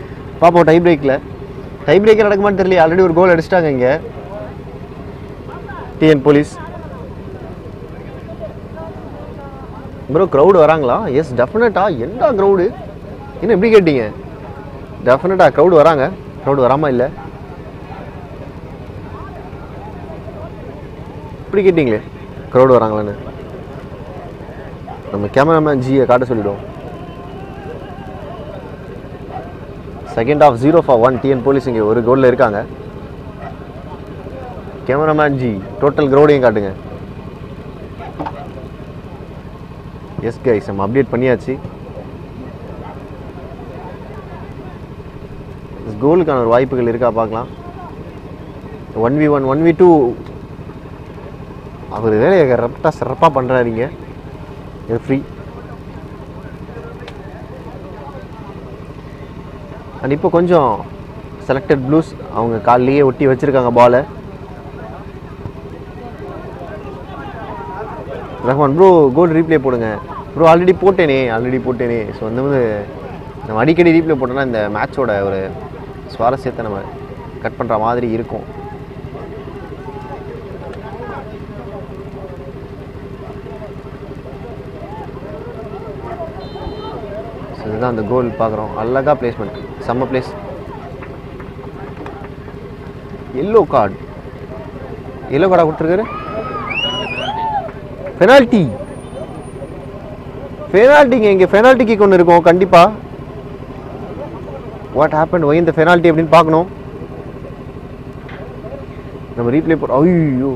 பார்ப்போம் டை பிரேக்கில். டை பிரேக்கர் நடக்குமான்னு தெரியல, ஆல்ரெடி ஒரு கோல் அடிச்சிட்டாங்க இங்கே டிஎன் போலீஸ். ப்ரோ க்ரௌடு வராங்களா? எஸ் டெஃபினட்டாக. என்ன க்ரௌடு என்ன எப்படி கேட்டீங்க? டெஃபினட்டாக க்ரௌடு வராங்க. க்ரௌடு வராமல் இல்லை, இப்படி கேட்டிங்களே க்ரௌடு வராங்களான்னு. நம்ம கேமராமேன் ஜியை காட்ட சொல்லிவிடுவோம். செகண்ட் ஆஃப் 0-1 டிஎன் போலீஸ் இங்கே ஒரு கோலில் இருக்காங்க. கேமராமேன் ஜி டோட்டல் க்ரௌடையும் காட்டுங்க. எஸ் கைஸ், நம்ம அப்டேட் பண்ணியாச்சு. கோலுக்கான ஒரு வாய்ப்புகள் இருக்கா பார்க்கலாம். 1v1 1v2 அவர் வேலையை கரெக்டாக சிறப்பாக பண்ணுறாருங்க ஃப்ரீ. அண்ட் இப்போ கொஞ்சம் செலக்டட் ப்ளூஸ் அவங்க காலிலேயே ஒட்டி வச்சுருக்காங்க பாலை. ரஹ்மான் ப்ரோ கோல் ரீப்ளே போடுங்க ப்ரோ. ஆல்ரெடி போட்டேனே. ஸோ வந்து நம்ம அடிக்கடி ரீப்ளே போட்டோன்னா இந்த மேட்சோட ஒரு சுவாரஸ்யத்தை நம்ம கட் பண்ணுற மாதிரி இருக்கும். ஸோ இதுதான் அந்த கோல் பார்க்குறோம். அழகாக பிளேஸ்மெண்ட், செம்ம பிளேஸ். எல்லோ கார்டாக கொடுத்துருக்காரு. பெனால்ட்டிங்க இங்கே பெனால்ட்டி கிக் ஒன்று இருக்கும் கண்டிப்பாக. வாட் ஹேப்பன், ஒய் இந்த பெனால்ட்டி அப்படின்னு பார்க்கணும். நம்ம ரீப்ளே போகிறோம். ஐயோ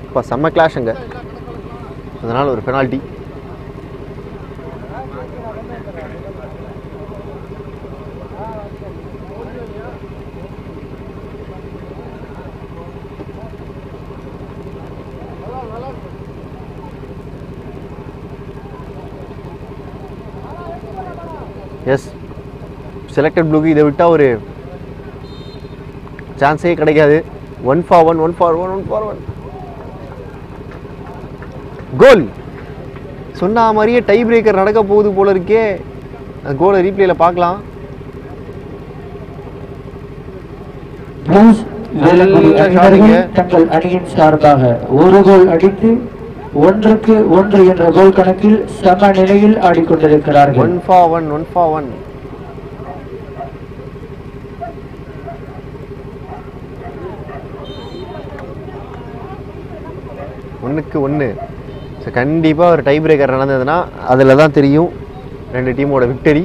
இப்போ செம்ம கிளாஷுங்க, அதனால் ஒரு பெனால்ட்டி. எஸ் செலக்டட் ப்ளூக்கு இதை விட்டால் ஒரு சான்ஸே கிடைக்காது. 1-for-1 கோல். சொன்ன மாதிரியே டை பிரேக்கர் நடக்க போகுது போல இருக்கே. அந்த கோலை ரீப்ளேல பார்க்கலாம். தங்கள் அணியின் சார்பாக ஒரு கோல் அடித்து 1-1 என்ற கோல் கணக்கில் சம நிலையில் ஆடிக்கொண்டிருக்கிறார்கள். 1-for-1 1-1. ஸோ கண்டிப்பாக ஒரு டை பிரேக்கர் நடந்ததுன்னா அதில் தான் தெரியும் ரெண்டு டீமோட விக்டரி.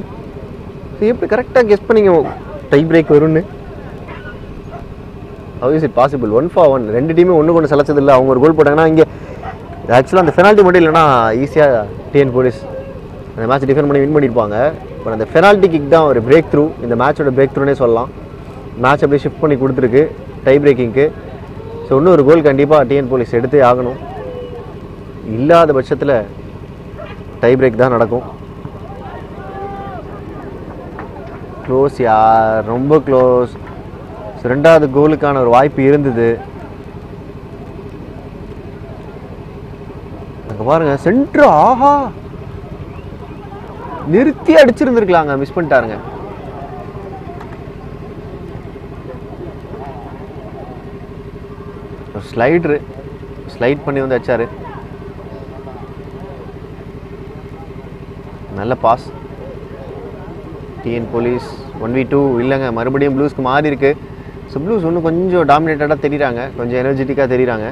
ஸோ எப்படி கரெக்டாக கெஸ் பண்ணிங்க டை பிரேக் வரும்னு? How is it possible? 1-for-1 ரெண்டு டீமே ஒன்று கொண்டு செலச்சது இல்லை. அவங்க ஒரு கோல் போட்டாங்கன்னா இங்கே ஆக்சுவலாக அந்த பெனால்ட்டி மட்டும் இல்லைன்னா ஈஸியாக டிஎன் போலீஸ் அந்த மேட்ச் டிஃபெண்ட் பண்ணி வின் பண்ணியிருப்பாங்க. பட் அந்த பெனால்ட்டி கிக் தான் ஒரு பிரேக் த்ரூ, இந்த மேட்சோட பிரேக் த்ரூனே சொல்லலாம். மேட்ச் அப்படியே ஷிஃப்ட் பண்ணி கொடுத்துருக்கு டை பிரேக்கிங்க்கு. ஸோ இன்னும் ஒரு கோல் கண்டிப்பாக டிஎன் போலீஸ் எடுத்தே ஆகணும். இல்லாத பட்சத்தில் டை பிரேக் தான் நடக்கும். க்ளோஸ் யார், ரொம்ப க்ளோஸ். ஸோ ரெண்டாவது கோலுக்கான ஒரு வாய்ப்பு இருந்தது. அங்கே பாருங்க சென்ட்ரு, ஆஹா நிறுத்தி அடிச்சிருந்துருக்கலாங்க, மிஸ் பண்ணிட்டாருங்க. ஸ்லைட் பண்ணி வந்து அடிச்சாரு. நல்ல பாஸ். டிஎன் போலீஸ் 1v2 இல்லைங்க, மறுபடியும் ப்ளூஸ்க்கு மாறி இருக்கு. ஸோ ப்ளூஸ் இன்னும் கொஞ்சம் டாமினேட்டடாக தெரியுறாங்க, கொஞ்சம் எனர்ஜெட்டிக்காக தெரியுறாங்க.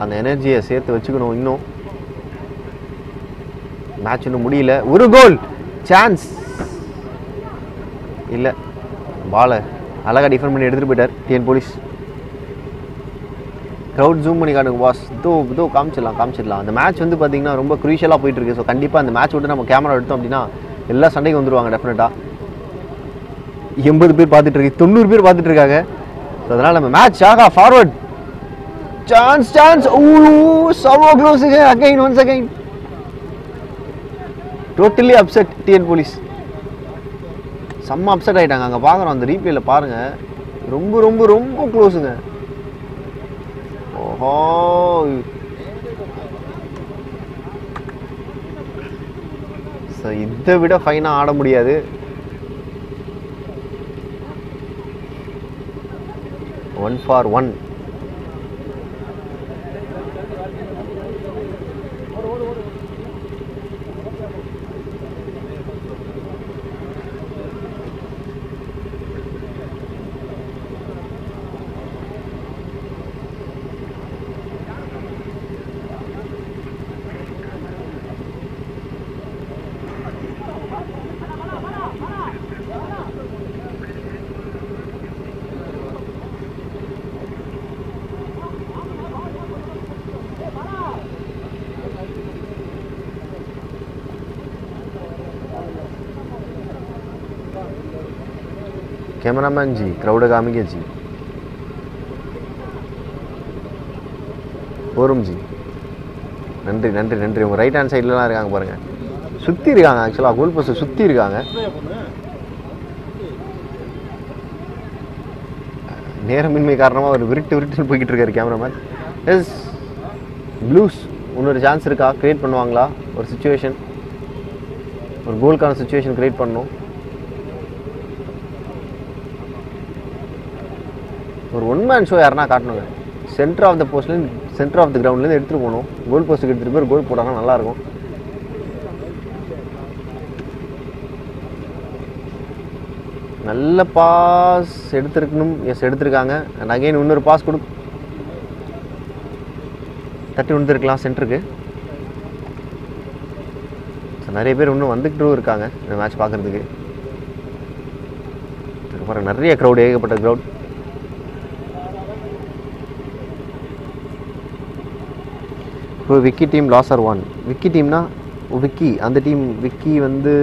அந்த எனர்ஜியை சேர்த்து வச்சுக்கணும். இன்னும் மேட்ச் இன்னும் முடியல. ஒரு கோல் சான்ஸ் இல்லை, பாலை அழகாக டிஃபெண்ட் பண்ணி எடுத்துகிட்டு போயிட்டார் டிஎன் போலீஸ். க்ரௌட் ஜூம் பண்ணி காட்டுங்க பாஸ். காமிச்சிடலாம். அந்த மேட்ச் வந்து பார்த்தீங்கன்னா ரொம்ப க்ரூஷியலாக போயிட்டுருக்கு. ஸோ கண்டிப்பாக அந்த மேட்ச் விட்டு நம்ம கேமரா எடுத்தோம் அப்படின்னா எல்லா சண்டைக்கு வந்துடுவாங்க டெஃபினட்டாக. 80 பேர் பார்த்துட்டு இருக்கு, 90 பேர் பார்த்துட்டு இருக்காங்க. ஸோ அதனால் நம்ம மேட்ச் ஆகா ஃபார்வர்ட் சான்ஸ் சமோ க்ளோஸுங்க. Again once again totally upset. TN police செம்ம அப்செட் ஆகிட்டாங்க. அங்கே பார்க்குறோம் அந்த ரீப்ளேல பாருங்கள், ரொம்ப ரொம்ப ரொம்ப க்ளோஸுங்க. ஓஹோ, ஸோ இதை விட ஃபைனாக ஆட முடியாது. One four one. Cameraman ji crowd कामिके जी போரும் ஜி நன்றி நன்றி நன்றி. உங்கள் ரைட் ஹேண்ட் சைட்லலாம் இருக்காங்க பாருங்கள், சுற்றி இருக்காங்க. ஆக்சுவலாக கோல் போஸ்ட்டை சுற்றி இருக்காங்க. நேரமின்மை காரணமாக ஒரு விருட்டு போய்கிட்டு இருக்காரு கேமராமேன். எஸ் ப்ளூஸ் இன்னொரு சான்ஸ் இருக்கா? க்ரியேட் பண்ணுவாங்களா ஒரு சுச்சுவேஷன்? ஒரு கோலுக்கான சுச்சுவேஷன் க்ரியேட் பண்ணணும். ஒரு ஒன் மேன் ஷோ யாருன்னா காட்டணுங்க. சென்டர் ஆஃப் த போஸ்ட்லேருந்து சென்டர் ஆஃப் த கிரவுண்ட்லேருந்து எடுத்துகிட்டு போகணும். கோல் போஸ்ட்டுக்கு எடுத்துகிட்டு போய் கோல் போட்டாங்கன்னா நல்லாயிருக்கும். நல்ல பாஸ் எடுத்துருக்கணும். எஸ் எடுத்திருக்காங்க. அண்ட் அகைன் இன்னொரு பாஸ் தட்டி விழுந்துருக்கலாம் சென்டருக்கு. ஸோ நிறைய பேர் இன்னும் வந்துக்கிட்டும் இருக்காங்க இந்த மேட்ச் பார்க்குறதுக்கு. அதுக்கப்புறம் நிறைய க்ரௌட், ஏகப்பட்ட க்ரௌட். இப்போ Vicky team loss or one. Vicky டீம்னா விக்கி அந்த டீம் விக்கி வந்து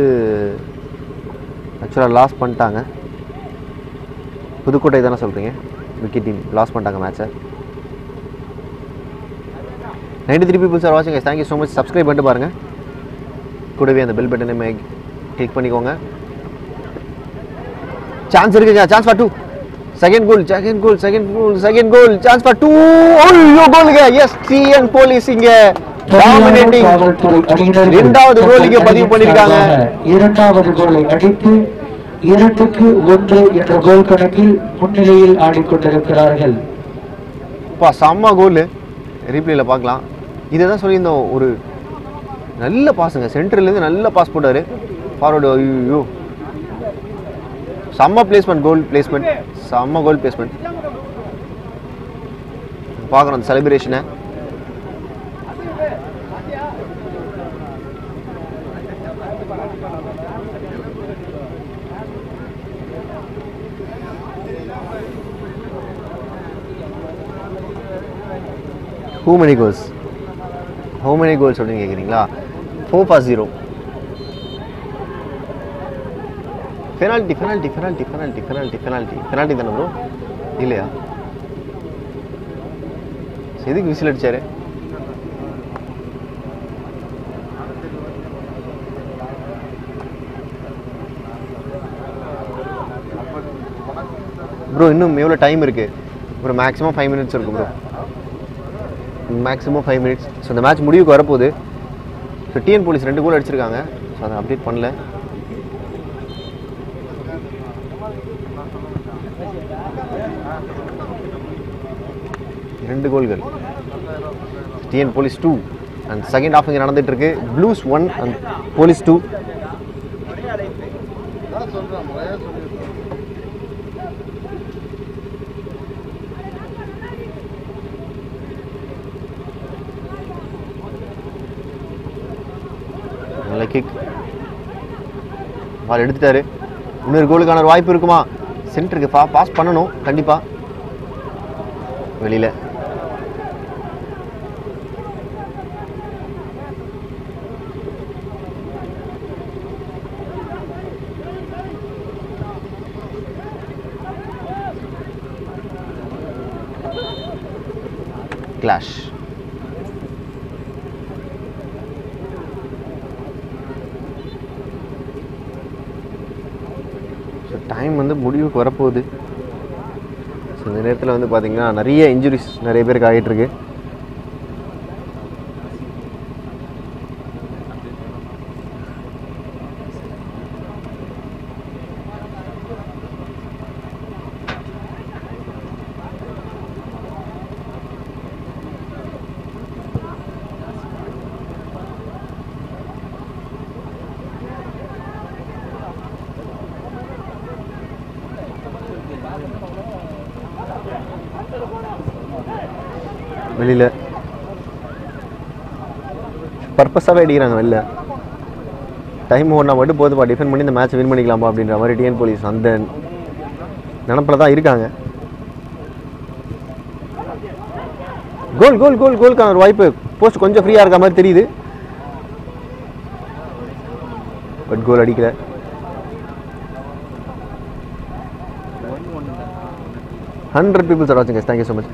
ஆக்சுவலாக லாஸ் பண்ணிட்டாங்க. புதுக்கோட்டை தானே சொல்கிறீங்க? விக்கி டீம் லாஸ் பண்ணிட்டாங்க மேட்சை. 93 பீப்புள்ஸ் ஆர் வாட்சிங். Thank you so much. சப்ஸ்கிரைப் பண்ணிட்டு பாருங்கள். கூடவே அந்த பெல் பட்டனை கிளிக் பண்ணிக்கோங்க. சான்ஸ் இருக்குங்க. Chance for 2. Second goal, chance for 2. Oh, goal again. Yes, TN Police இங்க dominating. இரண்டாவது கோல் இங்க பதிவு பண்ணிருக்காங்க. இரண்டாவது கோலை அடித்து 2-1 என்ற கோல் கணக்கில் முன்னிலையில் ஆடிக்கொண்டிருக்கிறார்கள். செம்ம கோல். ரீப்ளேல பார்க்கலாம். இதை தான் சொல்லியிருந்தோம், ஒரு நல்ல பாஸுங்க. சென்டர்லேருந்து நல்ல பாஸ் போட்டாரு ஃபார்வர்டு. ஐயோ செம்ம பிளேஸ்மெண்ட், கோல் பிளேஸ்மெண்ட், செம்ம கோல் பிளேஸ்மெண்ட். பார்க்குறோம் அந்த செலிப்ரேஷனை. How many goals அப்படின்னு கேட்குறீங்களா? 4-0. பெனால்ட்டி தானே ப்ரோ? இல்லையா? எதுக்கு விசில் அடிச்சாரு? ப்ரோ இன்னும் எவ்வளோ டைம் இருக்கு? ஒரு மேக்ஸிமம் 5 minutes இருக்கும் ப்ரோ. Maximum 5 minutes. ஸோ இந்த மேட்ச் முடிவுக்கு வரப்போகுது. ஸோ டிஎன் போலீஸ் 2 கோல் அடிச்சிருக்காங்க. ஸோ அதை அப்டேட் பண்ணல. ரெண்டு கோல்கள். TN police 2 and second half இங்கே நடந்துட்டு இருக்கு. Blues 1 and police 2. நல்ல கிக். பால் எடுத்துட்டாரு. இன்னொரு கோலுக்கான ஒரு வாய்ப்பு இருக்குமா? சென்டருக்கு பாஸ் பண்ணணும் கண்டிப்பா. வெளியில கிளாஷ். ஸோ டைம் வந்து முடிவுக்கு வரப்போகுது. ஸோ இந்த நேரத்தில் வந்து பார்த்திங்கன்னா நிறைய இன்ஜுரிஸ் நிறைய பேருக்கு ஆகிட்டுருக்கு. வெளியில் பர்பஸாகவே அடிக்கிறாங்க. வெளில டைம் ஓடினா மட்டும் போதுப்பா, டிஃபெண்ட் பண்ணி இந்த மேட்ச் வின் பண்ணிக்கலாமா அப்படின்ற மாதிரி டிஎன் போலீஸ் அந்த நினப்பில் தான் இருக்காங்க. கோல் கோல் கோல் கோல்க்கான ஒரு வாய்ப்பு. போஸ்ட் கொஞ்சம் ஃப்ரீயாக இருக்க மாதிரி தெரியுது, பட் கோல் அடிக்கல. Hundred people are watching us. Thank you so much.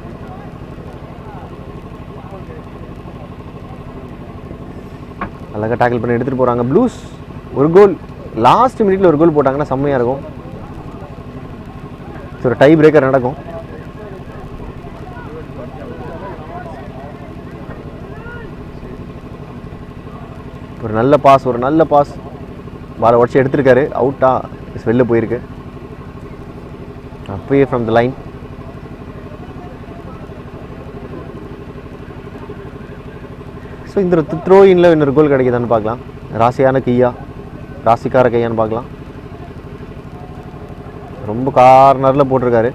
அழகாக டேக்கிள் பண்ணி எடுத்துகிட்டு போகிறாங்க ப்ளூஸ். ஒரு கோல் லாஸ்ட் மினிட்ல ஒரு கோல் போட்டாங்கன்னா செம்மையாக இருக்கும். ஸோ ஒரு டை பிரேக்கர் நடக்கும். ஒரு நல்ல பாஸ் பாலை உடச்சி எடுத்திருக்காரு. அவுட்டா வெளில போயிருக்கு அப்பயே ஃப்ரம் த லைன். ஸோ இந்த த்ரோ இன்ல இன்னொரு கோல் கிடைக்குதான்னு பார்க்கலாம். ராசிக்கார கையான்னு பார்க்கலாம். ரொம்ப கார்னரில் போட்டிருக்காரு.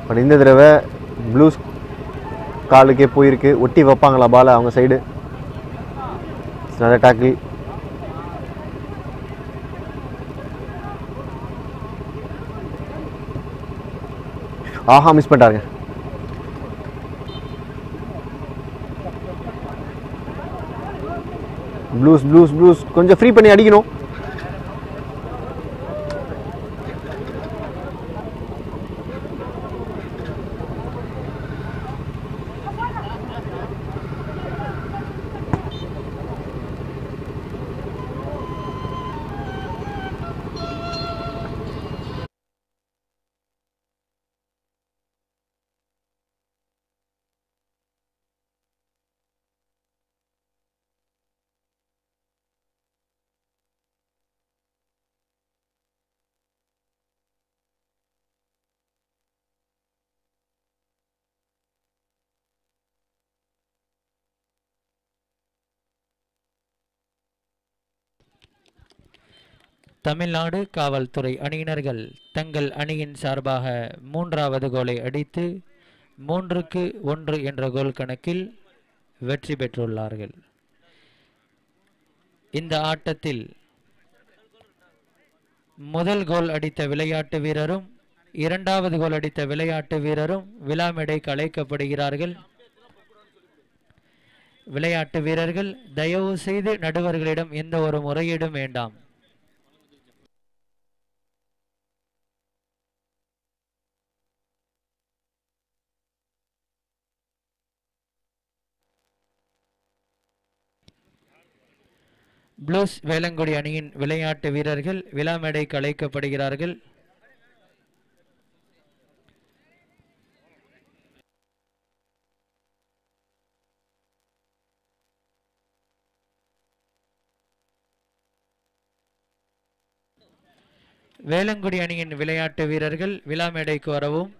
பட் இந்த தடவை ப்ளூஸ் காலுக்கே போயிருக்கு. ஒட்டி வைப்பாங்களா பாலை அவங்க சைடு. நல்ல டேக்கிள். ஆஹா, மிஸ் பண்ணிட்டாருங்க. ப்ளூஸ் கொஞ்சம் ஃப்ரீ பண்ணி அடிக்கணும். தமிழ்நாடு காவல்துறை அணியினர்கள் தங்கள் அணியின் சார்பாக 3வது கோலை அடித்து 3-1 என்ற கோல் கணக்கில் வெற்றி பெற்றுள்ளார்கள். இந்த ஆட்டத்தில் முதல் கோல் அடித்த விளையாட்டு வீரரும் 2வது கோல் அடித்த விளையாட்டு வீரரும் விழா மேடைக்கு அழைக்கப்படுகிறார்கள். விளையாட்டு வீரர்கள் தயவு செய்து நடுவர்களிடம் எந்த ஒரு முறையீடும் வேண்டாம். ப்ளூஸ் வேலங்குடி அணியின் விளையாட்டு வீரர்கள் விழா மேடைக்கு அழைக்கப்படுகிறார்கள். வேலங்குடி அணியின் விளையாட்டு வீரர்கள் விழா மேடைக்கு வரவும்.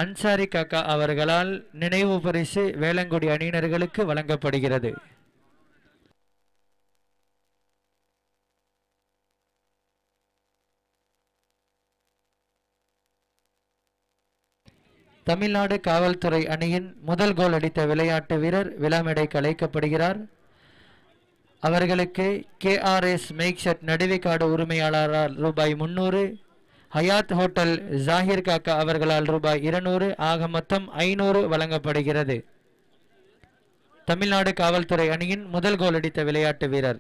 அன்சாரி காக்கா அவர்களால் நினைவு பரிசு வேலங்குடி அணியினர்களுக்கு வழங்கப்படுகிறது. தமிழ்நாடு காவல்துறை அணியின் முதல் கோல் அடித்த விளையாட்டு வீரர் விழா மேடைக்கு அழைக்கப்படுகிறார். அவர்களுக்கு KRS மைக்செட் நடுவிக்காடு உரிமையாளரால் ரூபாய் 300, ஹயாத் ஹோட்டல் ஜாகிர் காக்கா அவர்களால் ரூபாய் 200 ஆக மொத்தம் 500 வழங்கப்படுகிறது. தமிழ்நாடு காவல்துறை அணியின் முதல் கோல் அடித்த விளையாட்டு வீரர்